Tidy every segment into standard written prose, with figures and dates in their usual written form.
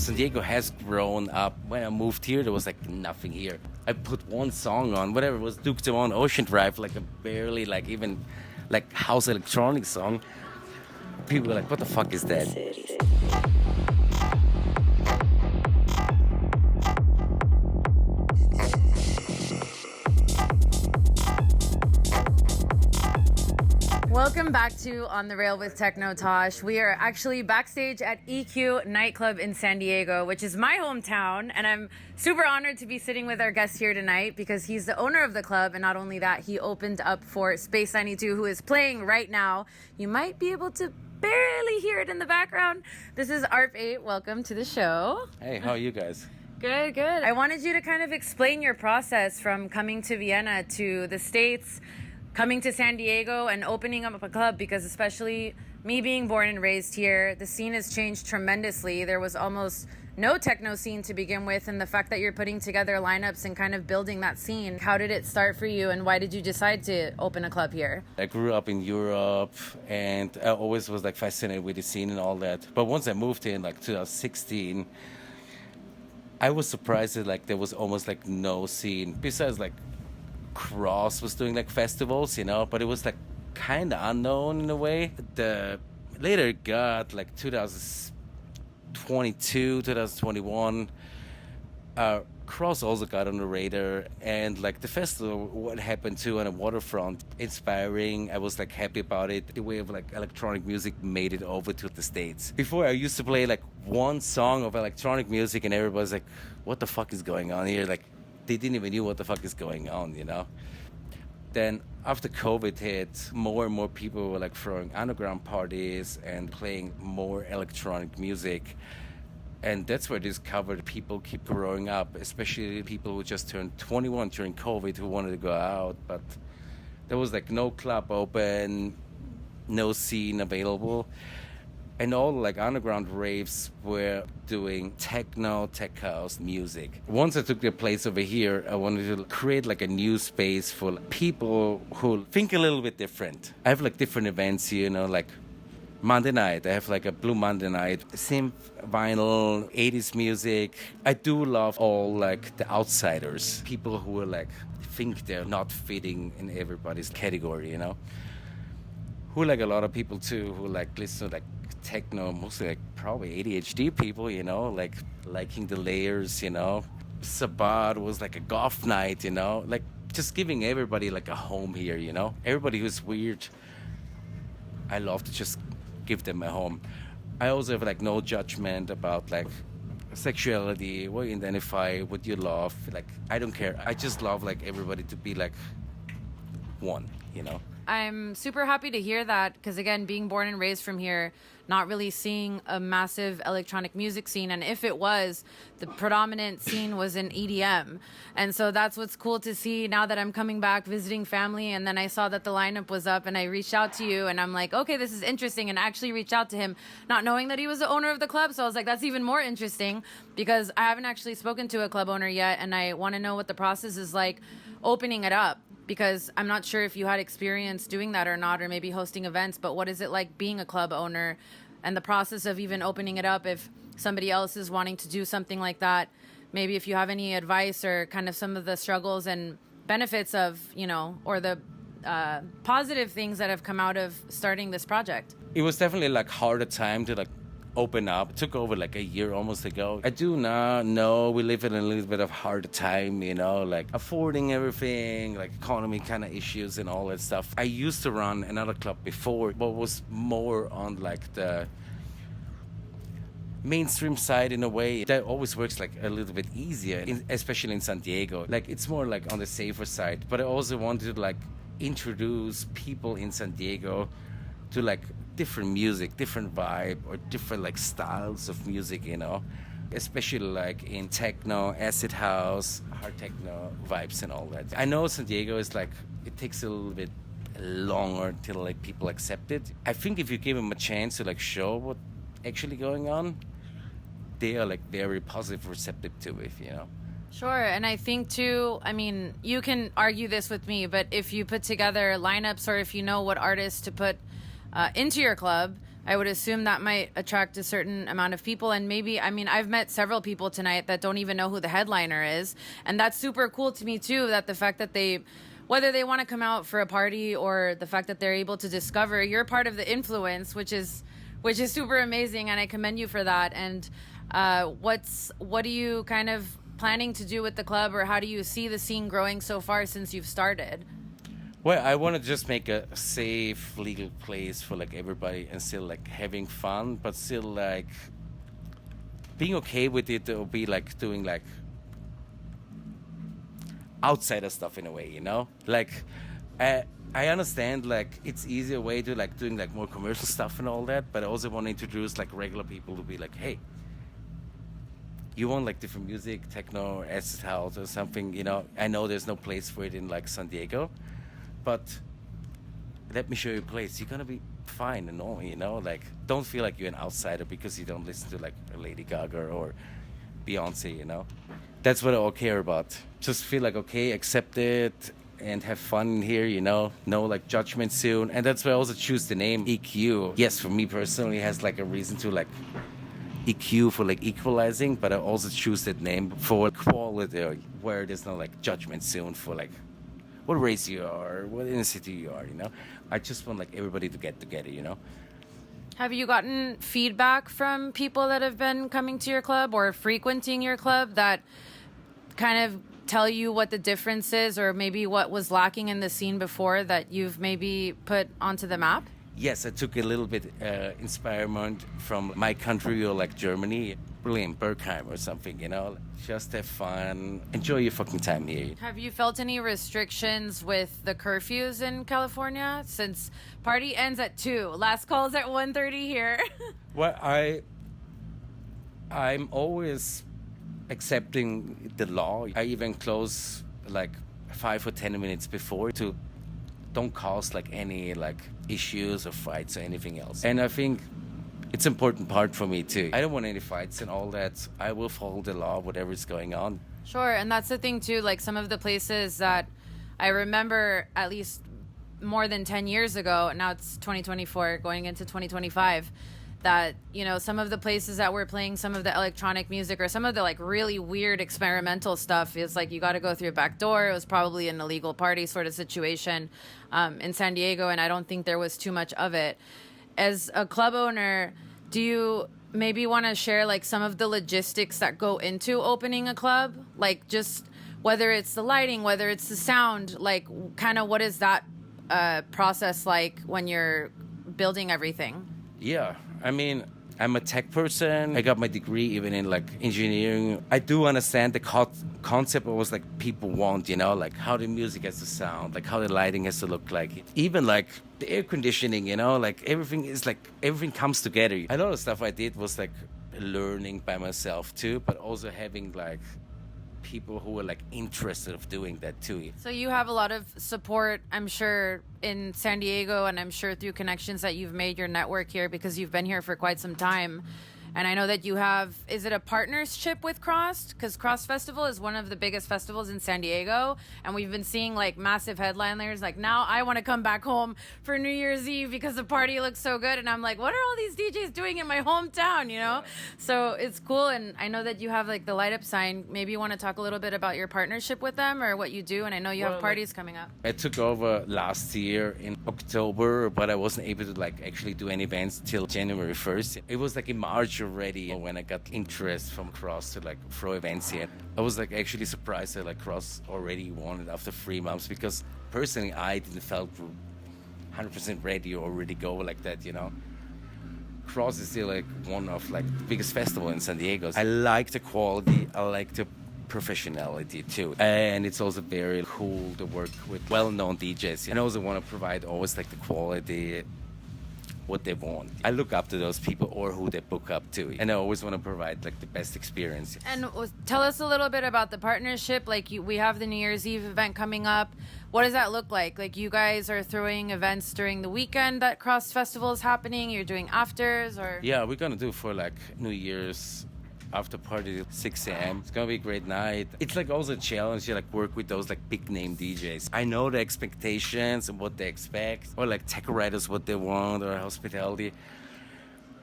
San Diego has grown up. When I moved here, there was like nothing here. I put one song on, whatever it was, Duke Devon Ocean Drive, like a barely like even like house electronic song. People were like, what the fuck is that? Welcome back to On the Rail with Techno, Tosh. We are actually backstage at EQ Nightclub in San Diego, which is my hometown, and I'm super honored to be sitting with our guest here tonight because he's the owner of the club, and not only that, he opened up for Space 92, who is playing right now. You might be able to barely hear it in the background. This is ARP8. Welcome to the show. Hey, how are you guys? Good. I wanted you to kind of explain your process from coming to Vienna to the States, coming to San Diego and opening up a club, because especially me being born and raised here, the scene has changed tremendously. There was almost no techno scene to begin with, and the fact that you're putting together lineups and kind of building that scene, how did it start for you and why did you decide to open a club here? I grew up in Europe and I always was like fascinated with the scene and all that. But once I moved here in like 2016, I was surprised that like there was almost like no scene besides like Cross was doing like festivals, you know, but it was like kind of unknown in a way. The later it got like 2022, 2021, Cross also got on the radar, and like the festival, what happened to on the waterfront, inspiring. I was like happy about it. The way of like electronic music made it over to the States. Before I used to play like one song of electronic music and everybody's like, what the fuck is going on here? Like, they didn't even know what the fuck is going on, you know? Then after COVID hit, more and more people were like throwing underground parties and playing more electronic music. And that's where I discovered people keep growing up, especially people who just turned 21 during COVID who wanted to go out. But there was like no club open, no scene available. And all like underground raves were doing techno, tech house music. Once I took the place over here, I wanted to create like a new space for people who think a little bit different. I have like different events here, you know, like Monday night. I have like a Blue Monday night, synth, vinyl, 80s music. I do love all like the outsiders, people who are like think they're not fitting in everybody's category, you know. Who like a lot of people too, who like listen to like techno, mostly like probably ADHD people, you know, like liking the layers, you know. Sabbat was like a goth night, you know, like just giving everybody like a home here, you know. Everybody who's weird, I love to just give them a home. I also have like no judgment about like sexuality, what you identify, what you love. Like, I don't care. I just love like everybody to be like one, you know. I'm super happy to hear that because, again, being born and raised from here, not really seeing a massive electronic music scene. And if it was, the predominant scene was in EDM. And so that's what's cool to see now that I'm coming back, visiting family. And then I saw that the lineup was up and I reached out to you and I'm like, okay, this is interesting. And I actually reached out to him, not knowing that he was the owner of the club. So I was like, that's even more interesting because I haven't actually spoken to a club owner yet. And I want to know what the process is like opening it up. Because I'm not sure if you had experience doing that or not, or maybe hosting events, but what is it like being a club owner and the process of even opening it up if somebody else is wanting to do something like that? Maybe if you have any advice or kind of some of the struggles and benefits of, you know, or the positive things that have come out of starting this project. It was definitely like harder time to like open up. It took over like a year almost ago. I do now know we live in a little bit of hard time, you know, like affording everything, like economy kind of issues and all that stuff. I used to run another club before, but was more on like the mainstream side in a way. That always works like a little bit easier, especially in San Diego. Like it's more like on the safer side. But I also wanted to like introduce people in San Diego to like different music, different vibe, or different like styles of music, you know, especially like in techno, acid house, hard techno vibes and all that. I know San Diego is like, it takes a little bit longer till like people accept it. I think if you give them a chance to like show what actually going on, they are like very positive, receptive to it, you know. Sure, and I think too, I mean, you can argue this with me, but if you put together lineups or if you know what artists to put into your club, I would assume that might attract a certain amount of people. And maybe, I mean, I've met several people tonight that don't even know who the headliner is. And that's super cool to me, too, that the fact that they, whether they want to come out for a party or the fact that they're able to discover, you're part of the influence, which is super amazing. And I commend you for that. And what are you kind of planning to do with the club, or how do you see the scene growing so far since you've started? Well, I want to just make a safe, legal place for like everybody, and still like having fun, but still like being okay with it, or be like doing like outsider stuff in a way, you know? Like I understand like it's easier way to like doing like more commercial stuff and all that, but I also want to introduce like regular people to be like, hey, you want like different music, techno or acid house or something, you know? I know there's no place for it in like San Diego, but let me show you a place. You're gonna be fine and all, you know? Like, don't feel like you're an outsider because you don't listen to like Lady Gaga or Beyonce, you know? That's what I all care about. Just feel like, okay, accept it and have fun here, you know? No like judgment soon. And that's why I also choose the name EQ. Yes, for me personally, it has like a reason to like EQ for like equalizing, but I also choose that name for quality, where there's no like judgment soon for like what race you are, what ethnicity you are, you know? I just want like everybody to get together, you know? Have you gotten feedback from people that have been coming to your club or frequenting your club that kind of tell you what the difference is, or maybe what was lacking in the scene before that you've maybe put onto the map? Yes, I took a little bit inspiration from my country, or like Germany, Berlin, Bergheim or something, you know? Just have fun, enjoy your fucking time here. Have you felt any restrictions with the curfews in California? Since party ends at 2, last call's at 1:30 here. Well, I'm always accepting the law. I even close like 5 or 10 minutes before to don't cause like any like issues or fights or anything else. And I think it's an important part for me too. I don't want any fights and all that. I will follow the law, whatever is going on. Sure, and that's the thing too, like some of the places that I remember at least more than 10 years ago, now it's 2024 going into 2025, that, you know, some of the places that were playing some of the electronic music or some of the like really weird experimental stuff is like you got to go through a back door. It was probably an illegal party sort of situation in San Diego, and I don't think there was too much of it. As a club owner, do you maybe want to share like some of the logistics that go into opening a club? Like just whether it's the lighting, whether it's the sound, like kind of what is that process like when you're building everything? Yeah, I mean, I'm a tech person. I got my degree even in like engineering. I do understand the concept of what like people want, you know, like how the music has to sound, like how the lighting has to look like. Even like the air conditioning, you know, like everything comes together. A lot of stuff I did was like learning by myself too, but also having like people who are like interested of doing that too. So you have a lot of support, I'm sure, in San Diego, and I'm sure through connections that you've made your network here because you've been here for quite some time. And I know that you have, is it a partnership with Crossed? Because Crossed Festival is one of the biggest festivals in San Diego. And we've been seeing like massive headliners. Like now I want to come back home for New Year's Eve because the party looks so good. And I'm like, what are all these DJs doing in my hometown, you know? So it's cool. And I know that you have like the light up sign. Maybe you want to talk a little bit about your partnership with them or what you do. And I know you have parties coming up. I took over last year in October, but I wasn't able to like actually do any events till January 1st. It was like in March already when I got interest from Cross to like throw events here. I was like actually surprised that like Cross already wanted after 3 months, because personally I didn't felt 100% ready or already go like that, you know. Cross is still like one of like the biggest festival in San Diego. I like the quality, I like the professionality too, and it's also very cool to work with well-known DJs, and I also want to provide always like the quality what they want. I look up to those people or who they book up to, and I always want to provide like the best experience. And tell us a little bit about the partnership. Like we have the New Year's Eve event coming up. What does that look like? Like you guys are throwing events during the weekend that Cross Festival is happening. You're doing afters, or yeah, we're gonna do for like New Year's after party at 6 a.m. It's gonna be a great night. It's like also a challenge to like work with those like big name DJs. I know the expectations and what they expect, or like tech writers what they want, or hospitality.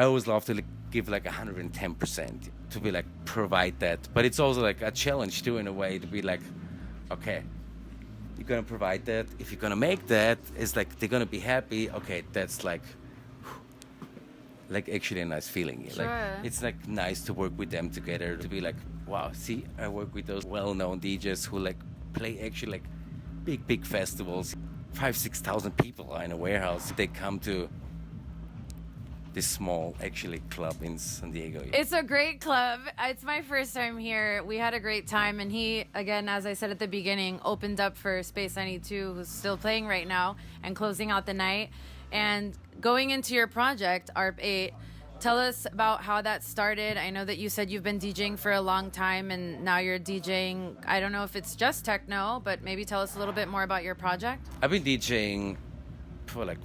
I always love to like, give like 110% to be like provide that, but it's also like a challenge too in a way to be like, okay, you're gonna provide that. If you're gonna make that, it's like they're gonna be happy. Okay, that's like actually a nice feeling. Sure. Like it's like nice to work with them together to be like, wow, see, I work with those well-known DJs who like play actually like big festivals. 5,000-6,000 people are in a warehouse. They come to this small actually club in San Diego. It's a great club. It's my first time here. We had a great time, and he, again, as I said at the beginning, opened up for Space 92, who's still playing right now and closing out the night. And going into your project, ARP8, tell us about how that started. I know that you said you've been DJing for a long time, and now you're DJing, I don't know if it's just techno, but maybe tell us a little bit more about your project. I've been DJing for like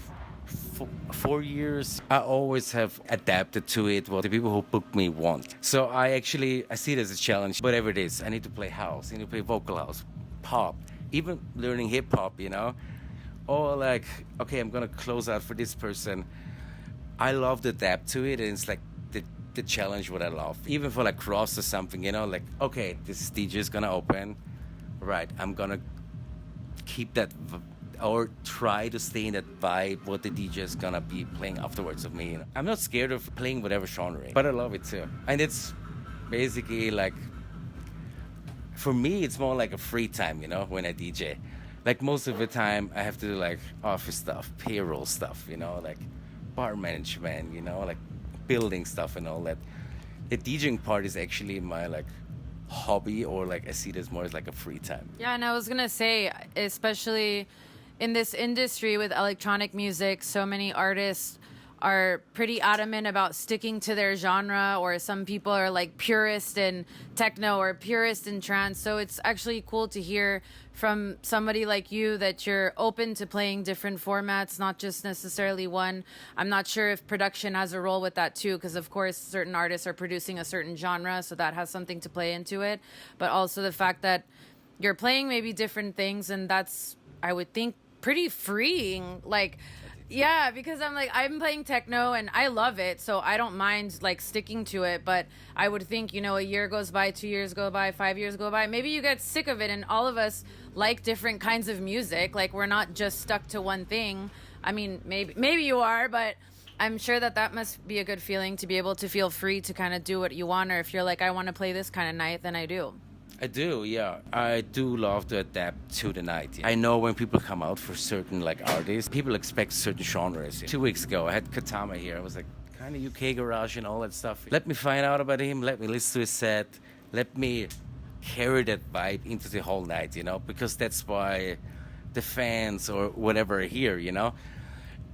4 years. I always have adapted to it what the people who book me want. So I see it as a challenge. Whatever it is, I need to play house, I need to play vocal house, pop, even learning hip hop, you know? Or like, okay, I'm gonna close out for this person. I love to adapt to it, and it's like the challenge what I love. Even for like cross or something, you know, like, okay, this DJ is gonna open, right, I'm gonna keep that or try to stay in that vibe what the DJ is gonna be playing afterwards of me. You know? I'm not scared of playing whatever genre, but I love it too. And it's basically like, for me, it's more like a free time, you know, when I DJ. Like most of the time I have to do like office stuff, payroll stuff, you know, like bar management, you know, like building stuff and all that. The DJing part is actually my like hobby, or like I see it as more as like a free time. Yeah, and I was gonna say, especially in this industry with electronic music, so many artists are pretty adamant about sticking to their genre, or some people are like purist in techno or purist in trance. So it's actually cool to hear from somebody like you that you're open to playing different formats, not just necessarily one. I'm not sure if production has a role with that too, because of course certain artists are producing a certain genre, so that has something to play into it. But also the fact that you're playing maybe different things, and that's, I would think, pretty freeing. Like, yeah, because I'm playing techno and I love it, so I don't mind like sticking to it. But I would think, you know, a year goes by, 2 years go by, 5 years go by, maybe you get sick of it. And all of us like different kinds of music. Like, we're not just stuck to one thing. I mean, maybe you are, but I'm sure that must be a good feeling to be able to feel free to kind of do what you want. Or if you're like, I want to play this kind of night, then I do. I do, yeah. I do love to adapt to the night. I know when people come out for certain like artists, people expect certain genres. 2 weeks ago, I had Katama here. I was like, kind of UK garage and all that stuff. Let me find out about him. Let me listen to his set. Let me carry that vibe into the whole night, you know, because that's why the fans or whatever are here, you know.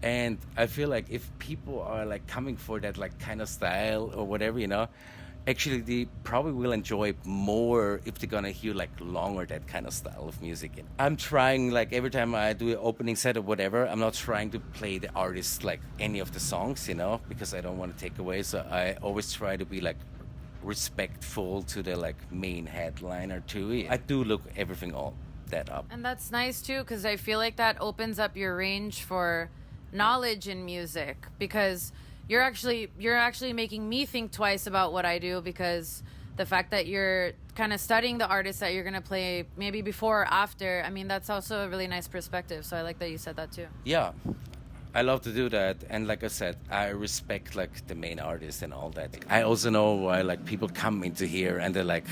And I feel like if people are like coming for that like kind of style or whatever, you know, actually they probably will enjoy it more if they're gonna hear like longer that kind of style of music. I'm trying, like every time I do an opening set or whatever, I'm not trying to play the artist like any of the songs, you know, because I don't want to take away. So I always try to be like respectful to the like main headliner too. I do look everything all that up. And that's nice too, because I feel like that opens up your range for knowledge in music, because you're actually making me think twice about what I do, because the fact that you're kind of studying the artists that you're going to play maybe before or after, I mean, that's also a really nice perspective. So I like that you said that too. Yeah, I love to do that. And like I said, I respect like the main artist and all that. I also know why like people come into here and they're like,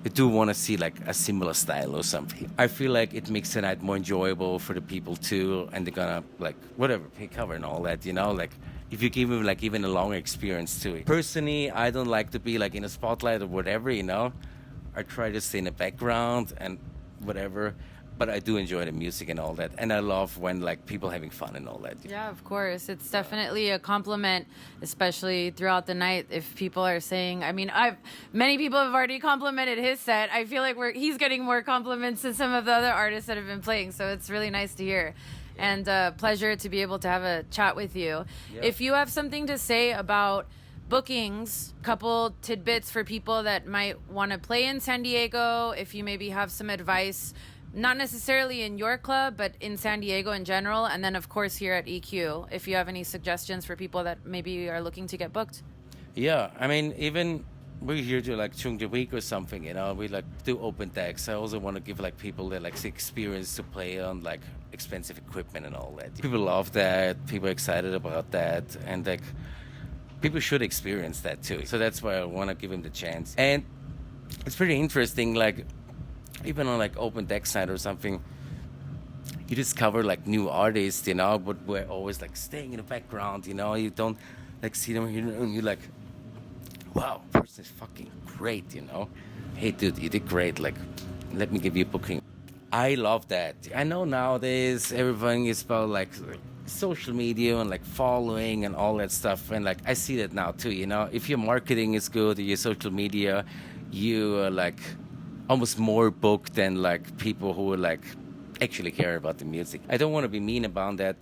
they do want to see like a similar style or something. I feel like it makes the night more enjoyable for the people too, and they're gonna like whatever, pay cover and all that, you know, like if you give them like even a longer experience to it. Personally, I don't like to be like in a spotlight or whatever, you know. I try to stay in the background and whatever, but I do enjoy the music and all that, and I love when like people having fun and all that. Yeah, of course. It's definitely a compliment, especially throughout the night. If people are saying, I mean, many people have already complimented his set. I feel like he's getting more compliments than some of the other artists that have been playing, so it's really nice to hear. And pleasure to be able to have a chat with you. Yeah. If you have something to say about bookings, couple tidbits for people that might want to play in San Diego, if you maybe have some advice not necessarily in your club, but in San Diego in general, and then of course here at EQ, if you have any suggestions for people that maybe are looking to get booked. Yeah, I mean, even we're here to like during the week or something, you know, we like do open decks. I also want to give like people that like the experience to play on like expensive equipment and all that. People love that. People are excited about that, and like people should experience that too. So that's why I want to give them the chance. And it's pretty interesting, like even on like open deck side or something, you discover like new artists, you know, but we're always like staying in the background, you know. You don't like see them here, and you're like, wow, person is fucking great, you know. Hey, dude, you did great. Like, let me give you a booking. I love that. I know nowadays everything is about like social media and like following and all that stuff. And like, I see that now too, you know. If your marketing is good or your social media, you are like almost more booked than like people who are like actually care about the music. I don't want to be mean about that.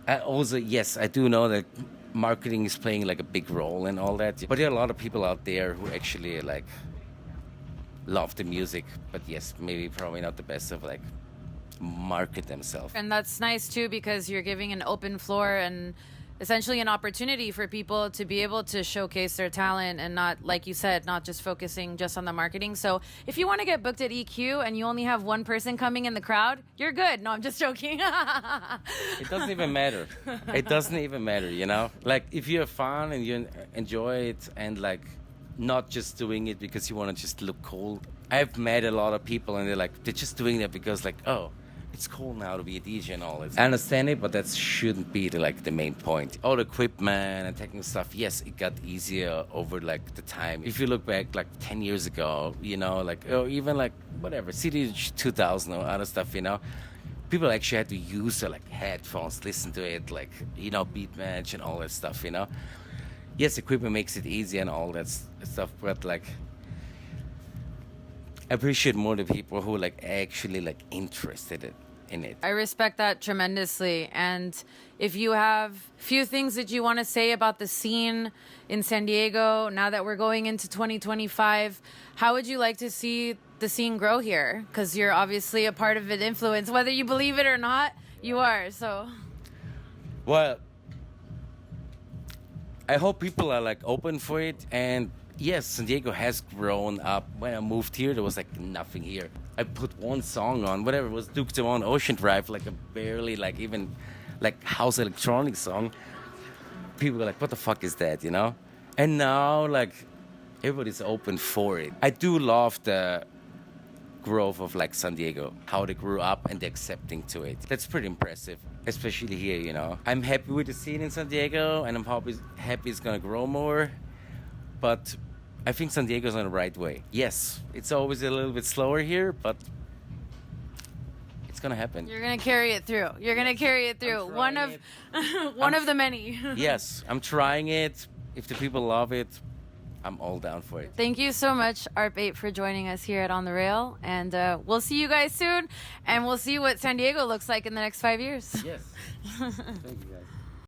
I also, yes, I do know that marketing is playing like a big role and all that, but there are a lot of people out there who actually like love the music, but yes, maybe probably not the best of like market themselves. And that's nice too, because you're giving an open floor and essentially an opportunity for people to be able to showcase their talent, and not, like you said, not just focusing just on the marketing. So if you want to get booked at EQ and you only have one person coming in the crowd, you're good. No, I'm just joking. It doesn't even matter. It doesn't even matter, you know? Like if you have fun and you enjoy it, and like not just doing it because you want to just look cool. I've met a lot of people and they're just doing that because like, oh, it's cool now to be a DJ and all this. I understand it, but that shouldn't be the main point. All the equipment and technical stuff, yes, it got easier over like the time. If you look back like 10 years ago, you know, like, or even like whatever, CD 2000 or other stuff, you know, people actually had to use like headphones, listen to it, like, you know, beat match and all that stuff, you know. Yes, equipment makes it easy and all that stuff, but like, I appreciate more the people who like actually like interested in it. I respect that tremendously. And if you have few things that you want to say about the scene in San Diego now that we're going into 2025, how would you like to see the scene grow here? Because you're obviously a part of it, influence, whether you believe it or not, you are. So, well, I hope people are like open for it. And yes, San Diego has grown up. When I moved here, there was like nothing here. I put one song on, whatever it was, Duke Devon Ocean Drive, like a barely like even like house electronic song. People were like, what the fuck is that, you know? And now like everybody's open for it. I do love the growth of like San Diego, how they grew up and the accepting to it. That's pretty impressive, especially here, you know. I'm happy with the scene in San Diego, and I'm happy it's gonna grow more. But I think San Diego's on the right way. Yes, it's always a little bit slower here, but it's gonna happen. You're gonna carry it through. You're gonna carry it through. One of one of the many. Yes, I'm trying it. If the people love it, I'm all down for it. Thank you so much, ARP8, for joining us here at On the Rail. And we'll see you guys soon. And we'll see what San Diego looks like in the next 5 years. Yes. Thank you, guys.